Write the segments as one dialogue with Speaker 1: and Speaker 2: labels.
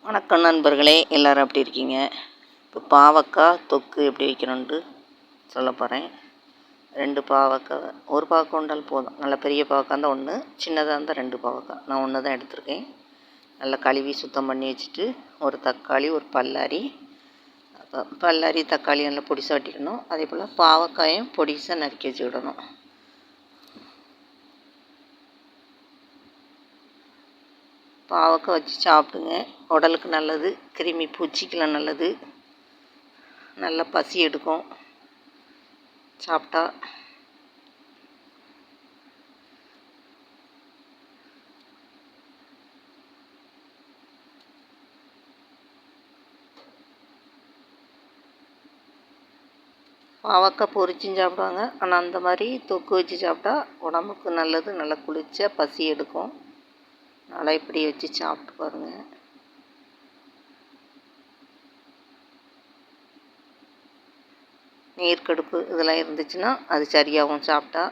Speaker 1: வணக்கம் நண்பர்களே, எல்லோரும் எப்படி இருக்கீங்க? இப்போ பாவக்காய் தொக்கு எப்படி வைக்கணுன்ட்டு சொல்ல போகிறேன். 2 பாவக்காய், ஒரு பாவக்காய் கொண்டால் போதும். நல்ல பெரிய பாவக்காய் இருந்தால் 1, சின்னதாக இருந்தால் 2 பாவக்காய். நான் 1 தான் எடுத்திருக்கேன். நல்லா கழுவி சுத்தம் பண்ணி வச்சுட்டு, ஒரு தக்காளி, ஒரு பல்லாரி, பல்லாரி தக்காளி நல்லா பொடிசாக வெட்டிக்கணும். அதே போல் பாவக்காயும் பொடிசாக நறுக்கி வச்சுக்கிடணும். பாவக்காய் வச்சு சாப்பிடுங்க, உடலுக்கு நல்லது, கிருமி பூச்சிக்கெலாம் நல்லது, நல்லா பசி எடுக்கும் சாப்பிட்டா. பாவக்காய் பொரிச்சும் சாப்பிடுவாங்க, ஆனால் அந்த மாதிரி தொக்கு வச்சு சாப்பிட்டா உடம்புக்கு நல்லது, நல்லா குளிர்ச்சியாக பசி எடுக்கும். நல்லா இப்படி வச்சு சாப்பிட்டு பாருங்கள். நீர்க்கடுப்பு இதெல்லாம் இருந்துச்சுன்னா அது சரியாகும் சாப்பிட்டா.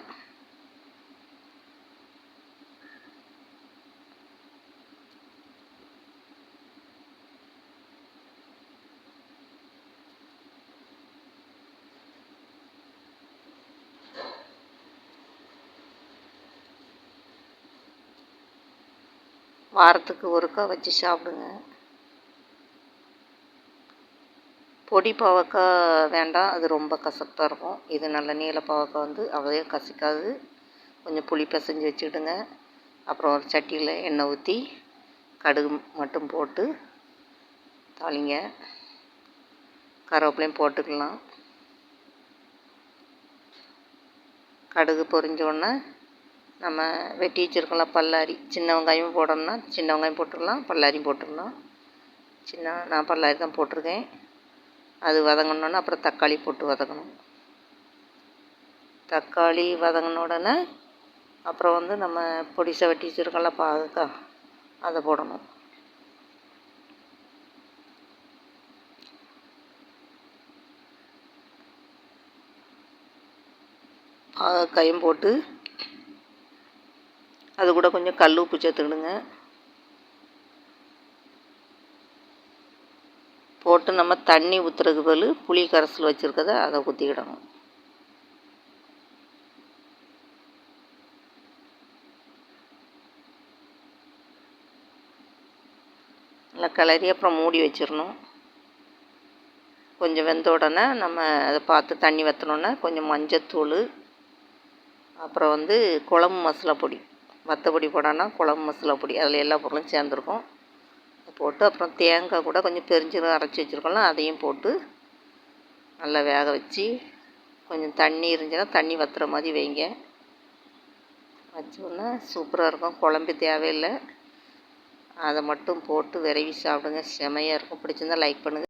Speaker 1: வாரத்துக்கு ஒருக்கா வச்சு சாப்பிடுங்க. பொடி பாவக்காய் வேண்டாம், அது ரொம்ப கசப்பாக இருக்கும். இது நல்ல நீல பாவக்காய் வந்து அவ்வளோ கசக்காது. கொஞ்சம் புளி பிசைஞ்சு வச்சுக்கிடுங்க. அப்புறம் ஒரு சட்டியில் எண்ணெய் ஊற்றி கடுகு மட்டும் போட்டு தாளிங்க. கருவேப்பிலையும் போட்டுக்கலாம். கடுகு பொரிஞ்சோடனே நம்ம வெட்டி வச்சுருக்கலாம் பல்லாரி, சின்ன வெங்காயம் போடணும்னா சின்ன வெங்காயம் போட்டுக்கலாம், பல்லாரியும் போட்டுக்கலாம். நான் பல்லாரி தான் போட்டிருக்கேன். அது வதங்கினோன்னே அப்புறம் தக்காளி போட்டு வதக்கணும். தக்காளி வதங்கின உடனே அப்புறம் வந்து நம்ம பொடிசை வெட்டி வச்சுருக்கோம்ல பாவக்காய், அதை போடணும். பாவக்காயும் போட்டு அது கூட கொஞ்சம் கல் உப்பு சேர்த்துக்கிடுங்க. போட்டு நம்ம தண்ணி ஊற்றுறதுக்கு பதில் புளி கரைசல் வச்சுருக்கத அதை ஊற்றிக்கிடணும். நல்லா கிளறி அப்புறம் மூடி வச்சிடணும். கொஞ்சம் வெந்த உடனே நம்ம அதை பார்த்து தண்ணி வற்றினோன்னே கொஞ்சம் மஞ்சத்தூள், அப்புறம் வந்து குழம்பு மசாலா பொடி, வத்தப்பொடி போடான்னா குழம்பு மசாலா பொடி, அதில் எல்லா பொருளும் சேர்ந்துருக்கும். போட்டு அப்புறம் தேங்காய் கூட கொஞ்சம் பெருஞ்சீரகம் அரைச்சி வச்சுருக்கோம்ல, அதையும் போட்டு நல்லா வேக வச்சு கொஞ்சம் தண்ணி இருந்துச்சுன்னா தண்ணி வற்றுற மாதிரி வைங்க. வச்சோன்னா சூப்பராக இருக்கும். குழம்பு தேவையில்லை, அதை மட்டும் போட்டு விரவி சாப்பிடுங்க. செமையாக இருக்கும். பிடிச்சிருந்தால் லைக் பண்ணுங்கள்.